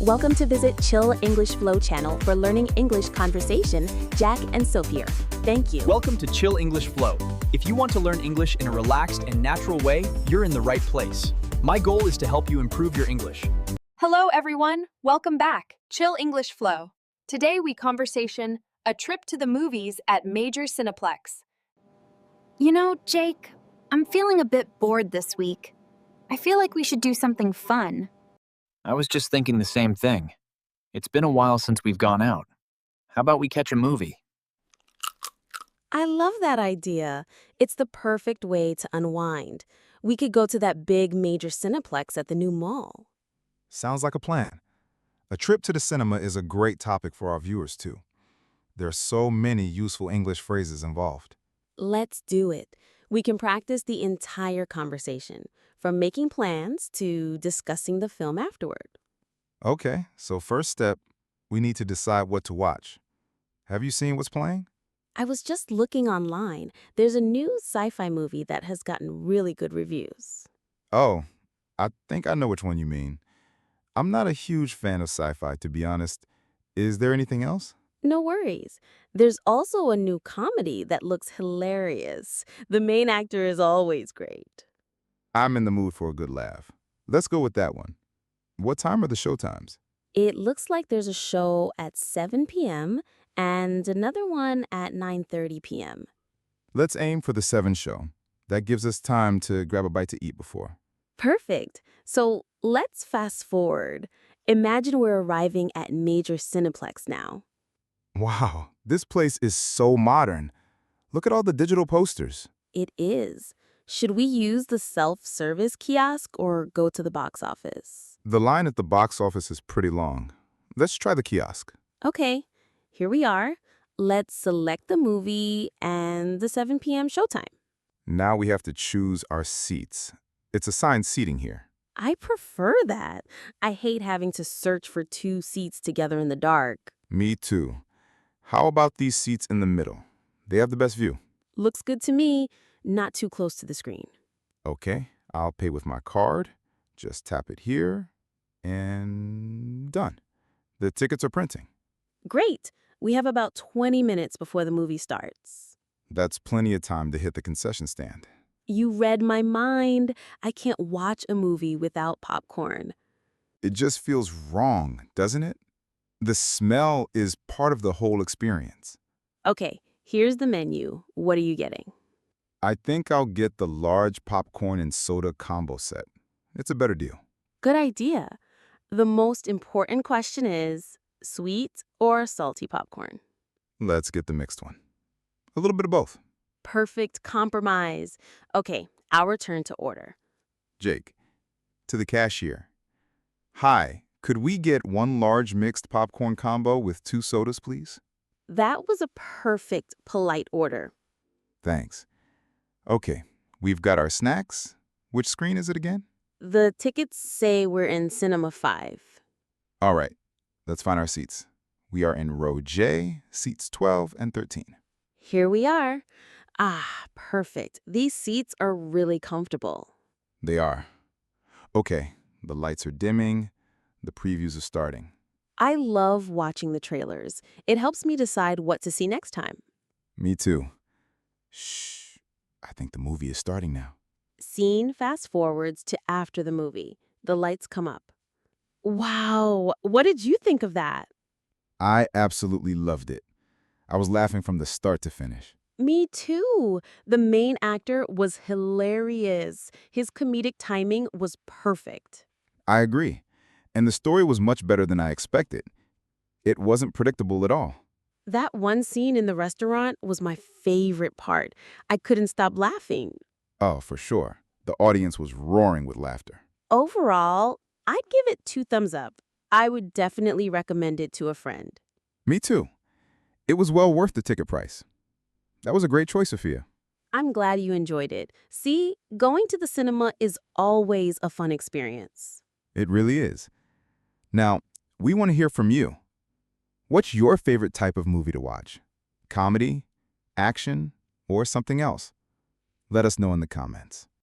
Welcome to visit Chill English Flow channel for learning English conversation. Jack and Soph here. Thank you. Welcome to Chill English Flow. If you want to learn English in a relaxed and natural way, you're in the right place. My goal is to help you improve your English. Hello everyone, welcome back. Chill English Flow. Today we conversation a trip to the movies at major Cineplex. You know, Jake, I'm feeling a bit bored this week. I feel like we should do something fun. I was just thinking the same thing. It's been a while since we've gone out. How about we catch a movie? I love that idea. It's the perfect way to unwind. We could go to that big major Cineplex at the new mall. Sounds like a plan. A trip to the cinema is a great topic for our viewers, too. There are so many useful English phrases involved. Let's do it. We can practice the entire conversation, from making plans to discussing the film afterward. Okay, so first step, we need to decide what to watch. Have you seen what's playing? I was just looking online. There's a new sci-fi movie that has gotten really good reviews. Oh, I think I know which one you mean. I'm not a huge fan of sci-fi, to be honest. Is there anything else? No worries. There's also a new comedy that looks hilarious. The main actor is always great. I'm in the mood for a good laugh. Let's go with that one. What time are the show times? It looks like there's a show at 7 p.m. and another one at 9:30 p.m. Let's aim for the 7 show. That gives us time to grab a bite to eat before. Perfect. So let's fast forward. Imagine we're arriving at major Cineplex now. Wow, this place is so modern. Look at all the digital posters. It is. Should we use the self-service kiosk or go to the box office? The line at the box office is pretty long. Let's try the kiosk. Okay, here we are. Let's select the movie and the 7 p.m. showtime. Now we have to choose our seats. It's assigned seating here. I prefer that. I hate having to search for 2 seats together in the dark. Me too. How about these seats in the middle? They have the best view. Looks good to me, not too close to the screen. Okay, I'll pay with my card. Just tap it here, and done. The tickets are printing. Great. We have about 20 minutes before the movie starts. That's plenty of time to hit the concession stand. You read my mind. I can't watch a movie without popcorn. It just feels wrong, doesn't it? The smell is part of the whole experience. Okay, here's the menu. What are you getting? I think I'll get the large popcorn and soda combo set. It's a better deal. Good idea. The most important question is, sweet or salty popcorn? Let's get the mixed one. A little bit of both. Perfect compromise. Okay, our turn to order. Jake, to the cashier. Hi, could we get 1 large mixed popcorn combo with 2 sodas, please? That was a perfect, polite order. Thanks. Okay, we've got our snacks. Which screen is it again? The tickets say we're in Cinema 5. All right, let's find our seats. We are in row J, seats 12 and 13. Here we are. Ah, perfect. These seats are really comfortable. They are. Okay, the lights are dimming. The previews are starting. I love watching the trailers. It helps me decide what to see next time. Me too. Shh. I think the movie is starting now. Scene fast forwards to after the movie. The lights come up. Wow, what did you think of that? I absolutely loved it. I was laughing from the start to finish. Me too. The main actor was hilarious. His comedic timing was perfect. I agree. And the story was much better than I expected. It wasn't predictable at all. That one scene in the restaurant was my favorite part. I couldn't stop laughing. Oh, for sure. The audience was roaring with laughter. Overall, I'd give it 2 thumbs up. I would definitely recommend it to a friend. Me too. It was well worth the ticket price. That was a great choice, Sophia. I'm glad you enjoyed it. See, going to the cinema is always a fun experience. It really is. Now, we want to hear from you. What's your favorite type of movie to watch? Comedy, action, or something else? Let us know in the comments.